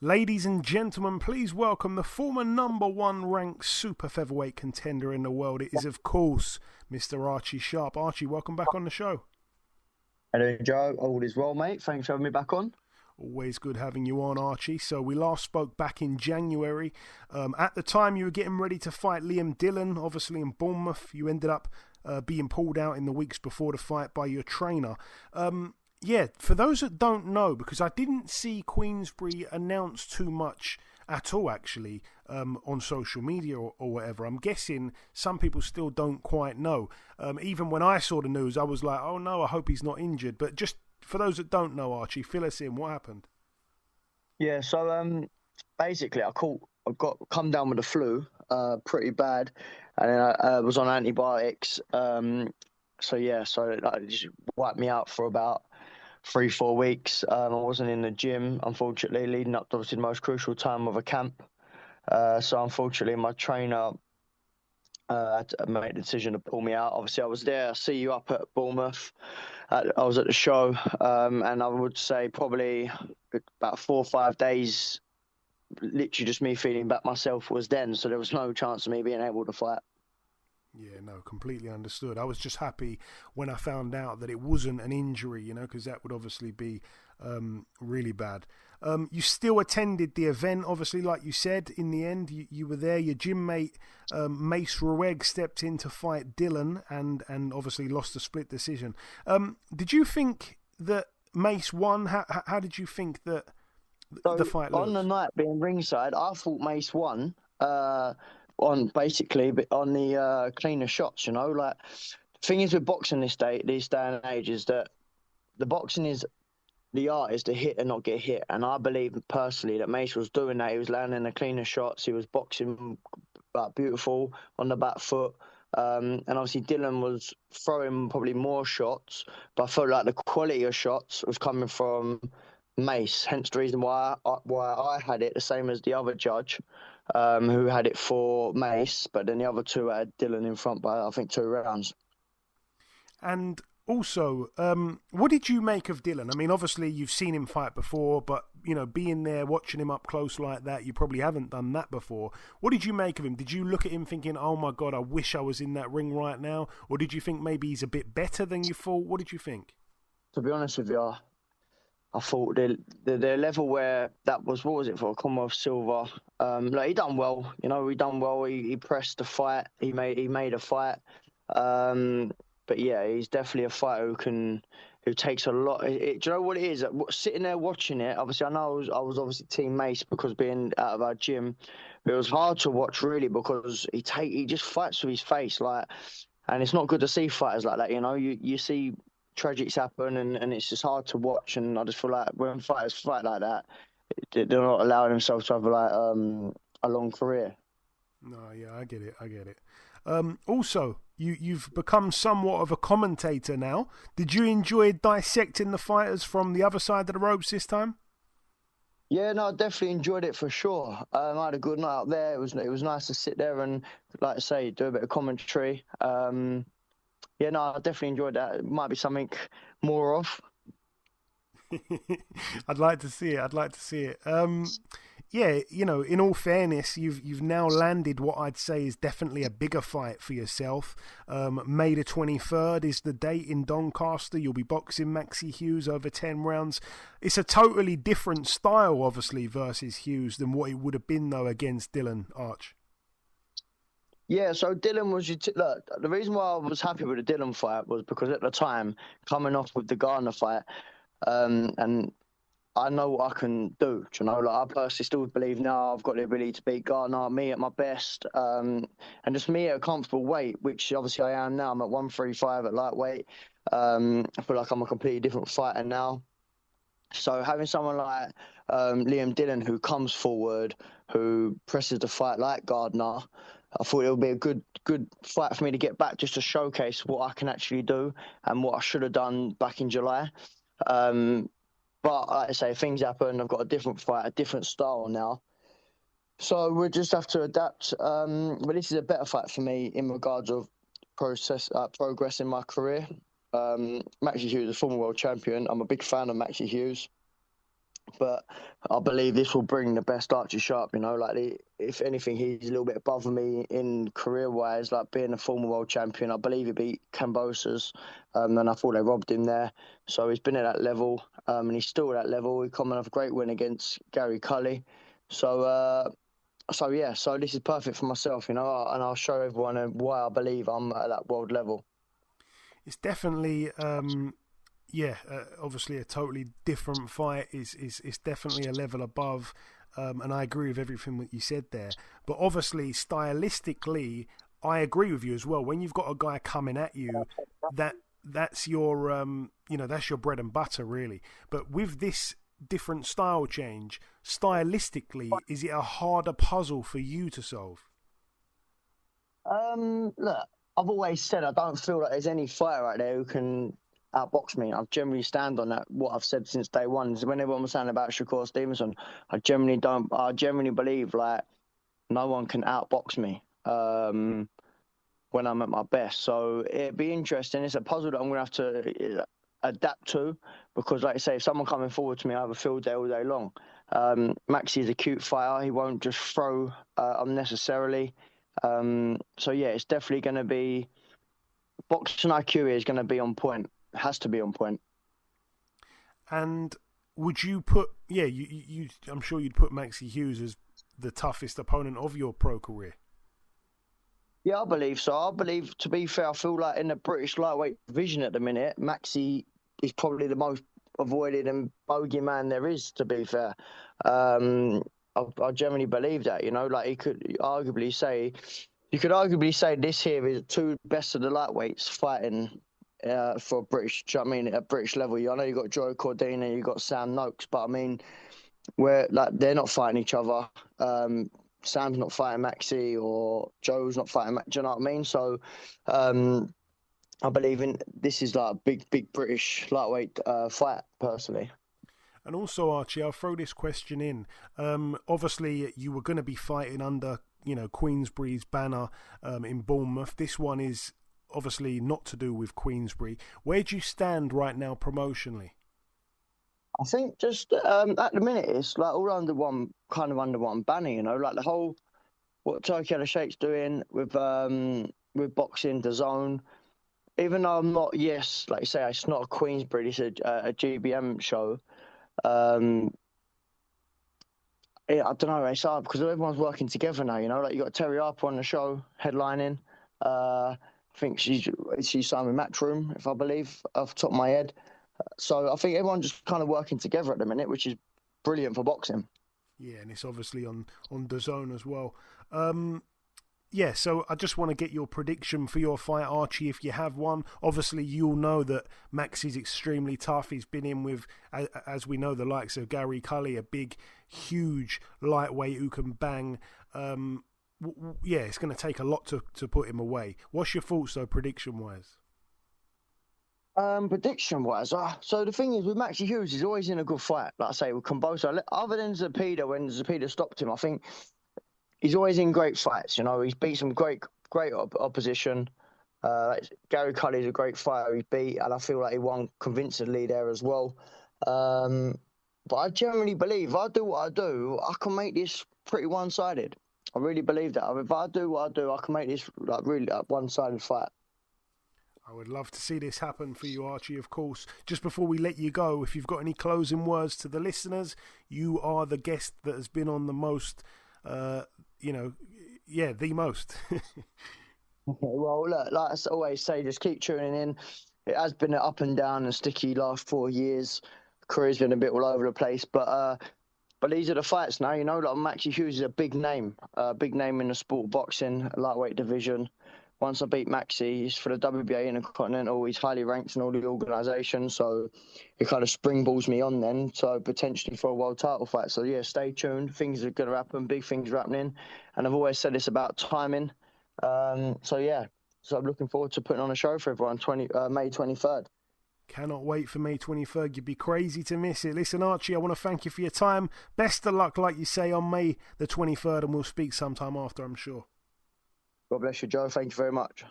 Ladies and gentlemen, please welcome the former number one ranked super featherweight contender in the world. It is, of course, Mr. Archie Sharp. Archie, welcome back on the show. Hello, Joe. All is well, mate. Thanks for having me back on. Always good having you on, Archie. So we last spoke back in January. At the time, you were getting ready to fight Liam Dillon, obviously in Bournemouth. You ended up being pulled out in the weeks before the fight by your trainer. Yeah, for those that don't know, because I didn't see Queensberry announce too much at all, actually, on social media or whatever. I'm guessing some people still don't quite know. Even when I saw the news, I was like, oh no, I hope he's not injured. But just for those that don't know, Archie, fill us in. What happened? Yeah, so basically, I got come down with the flu, pretty bad, and then I was on antibiotics. So that just wiped me out for about 3-4 weeks. I wasn't in the gym, unfortunately, leading up to obviously the most crucial time of a camp. So unfortunately, my trainer had to make the decision to pull me out. Obviously, I was there. I see you up at Bournemouth. I was at the show, and I would say probably about 4 or 5 days, literally just me feeling back myself was then. So there was no chance of me being able to fight. Yeah, no, completely understood. I was just happy when I found out that it wasn't an injury, because that would obviously be really bad. You still attended the event, obviously, like you said. In the end, you were there. Your gym mate, Mace Ruegg, stepped in to fight Dillon and obviously lost a split decision. Did you think that Mace won? How did you think that the fight looked? On the night being ringside, I thought Mace won. On the cleaner shots, like the thing is with boxing this day and age is that the boxing is the art is to hit and not get hit, and I believe personally that Mace was doing that. He was landing the cleaner shots, he was boxing beautiful on the back foot, and obviously Dillon was throwing probably more shots, but I felt like the quality of shots was coming from Mace, hence the reason why I had it the same as the other judge, who had it for Mace, but then the other two had Dillon in front by, I think, 2 rounds. And also, what did you make of Dillon? I mean, obviously you've seen him fight before, but, being there, watching him up close like that, you probably haven't done that before. What did you make of him? Did you look at him thinking, oh my God, I wish I was in that ring right now? Or did you think maybe he's a bit better than you thought? What did you think? To be honest with you, I thought the level where that was, what was it for, Commonwealth silver? He done well, he done well. He pressed the fight. He made a fight. But yeah, he's definitely a fighter who takes a lot. Do you know what it is? Sitting there watching it, obviously I know I was obviously Team Mace because being out of our gym, but it was hard to watch really because he just fights with his face, and it's not good to see fighters like that. You see tragics happen, and it's just hard to watch. And I just feel like when fighters fight like that, they're not allowing themselves to have a long career. No, yeah, I get it. Also, you've become somewhat of a commentator now. Did you enjoy dissecting the fighters from the other side of the ropes this time? Yeah, no, I definitely enjoyed it for sure. I had a good night up there. It was nice to sit there and, like I say, do a bit of commentary. Yeah, no, I definitely enjoyed that. It might be something more of. I'd like to see it. Yeah, in all fairness, you've now landed what I'd say is definitely a bigger fight for yourself. May the 23rd is the date in Doncaster. You'll be boxing Maxi Hughes over 10 rounds. It's a totally different style, obviously, versus Hughes than what it would have been, though, against Dillon, Arch. Yeah, so Dillon was look, the reason why I was happy with the Dillon fight was because at the time, coming off with the Gardner fight, and I know what I can do. I personally still believe now I've got the ability to beat Gardner, me at my best, and just me at a comfortable weight, which obviously I am now. I'm at 135 at lightweight. I feel like I'm a completely different fighter now. So having someone like Liam Dillon who comes forward, who presses the fight like Gardner, I thought it would be a good fight for me to get back just to showcase what I can actually do and what I should have done back in July. But like I say, things happen. I've got a different fight, a different style now. So we'll just have to adapt. But this is a better fight for me in regards of progress in my career. Maxi Hughes is a former world champion. I'm a big fan of Maxi Hughes. But I believe this will bring the best Archie Sharp, if anything, he's a little bit above me in career-wise, like being a former world champion. I believe he beat Cambosos, and I thought they robbed him there. So he's been at that level, and he's still at that level. He coming off a great win against Gary Cully. So this is perfect for myself, and I'll show everyone why I believe I'm at that world level. It's definitely... obviously a totally different fight. It's definitely a level above, and I agree with everything that you said there. But obviously, stylistically, I agree with you as well. When you've got a guy coming at you, that's your that's your bread and butter, really. But with this different style change, stylistically, is it a harder puzzle for you to solve? Look, I've always said I don't feel like there's any fighter out there who can outbox me. I generally stand on that. What I've said since day one is when everyone was saying about Shakur Stevenson, I generally believe like no one can outbox me when I'm at my best. So it'd be interesting. It's a puzzle that I'm gonna have to adapt to, because like I say, if someone coming forward to me, I have a field day all day long. Maxi is a cute fighter. He won't just throw unnecessarily. So yeah, it's definitely going to be boxing IQ is going to be on point. Has to be on point. And would you put, I'm sure you'd put Maxi Hughes as the toughest opponent of your pro career? Yeah, I believe so. I believe, to be fair, I feel like in the British lightweight division at the minute, Maxi is probably the most avoided and bogey man there is, to be fair. I generally believe that, like you could arguably say this here is two best of the lightweights fighting for British, do you know what I mean, at British level. I know you got Joe Cordina, you got Sam Noakes, but I mean, where like they're not fighting each other. Sam's not fighting Maxi, or Joe's not fighting Maxi. Do you know what I mean? So, I believe in this is like a big British lightweight fight, personally. And also, Archie, I'll throw this question in. Obviously, you were going to be fighting under, Queensbury's banner in Bournemouth. This one is obviously not to do with Queensbury. Where do you stand right now promotionally? I think just at the minute it's like all under one banner, like the whole what Turkey Al Sheikh's doing with boxing, the zone. Even though I'm not, like you say, it's not a Queensbury, it's a GBM show. I don't know, it's hard because everyone's working together now, like you got Terry Harper on the show headlining. I think she's signed with Matchroom, if I believe, off the top of my head. So I think everyone's just kind of working together at the minute, which is brilliant for boxing. Yeah, and it's obviously on DAZN as well. So I just want to get your prediction for your fight, Archie, if you have one. Obviously, you'll know that Maxi's extremely tough. He's been in with, as we know, the likes of Gary Cully, a big, huge lightweight who can bang. It's going to take a lot to put him away. What's your thoughts, though, prediction-wise? Prediction-wise, so the thing is with Maxi Hughes, he's always in a good fight. Like I say, with Camboso, other than Zepeda, when Zepeda stopped him, I think he's always in great fights. He's beat some great opposition. Gary Cully's a great fighter he's beat, and I feel like he won convincingly there as well. But I generally believe if I do what I do, I can make this pretty one-sided. I really believe that. If I do what I do, I can make this really a one-sided fight. I would love to see this happen for you, Archie, of course. Just before we let you go, if you've got any closing words to the listeners, you are the guest that has been on the most, the most. Well, look, like I always say, just keep tuning in. It has been an up and down and sticky last 4 years. Career's been a bit all over the place, but these are the fights now. Like Maxi Hughes is a big name in the sport of boxing, lightweight division. Once I beat Maxi, he's for the WBA Intercontinental. He's highly ranked in all the organisations, so it kind of springballs me on then, so potentially for a world title fight. So yeah, stay tuned. Things are going to happen. Big things are happening, and I've always said it's about timing. So I'm looking forward to putting on a show for everyone. May 23rd. Cannot wait for May 23rd. You'd be crazy to miss it. Listen, Archie, I want to thank you for your time. Best of luck, like you say, on May the 23rd, and we'll speak sometime after, I'm sure. God bless you, Joe. Thank you very much.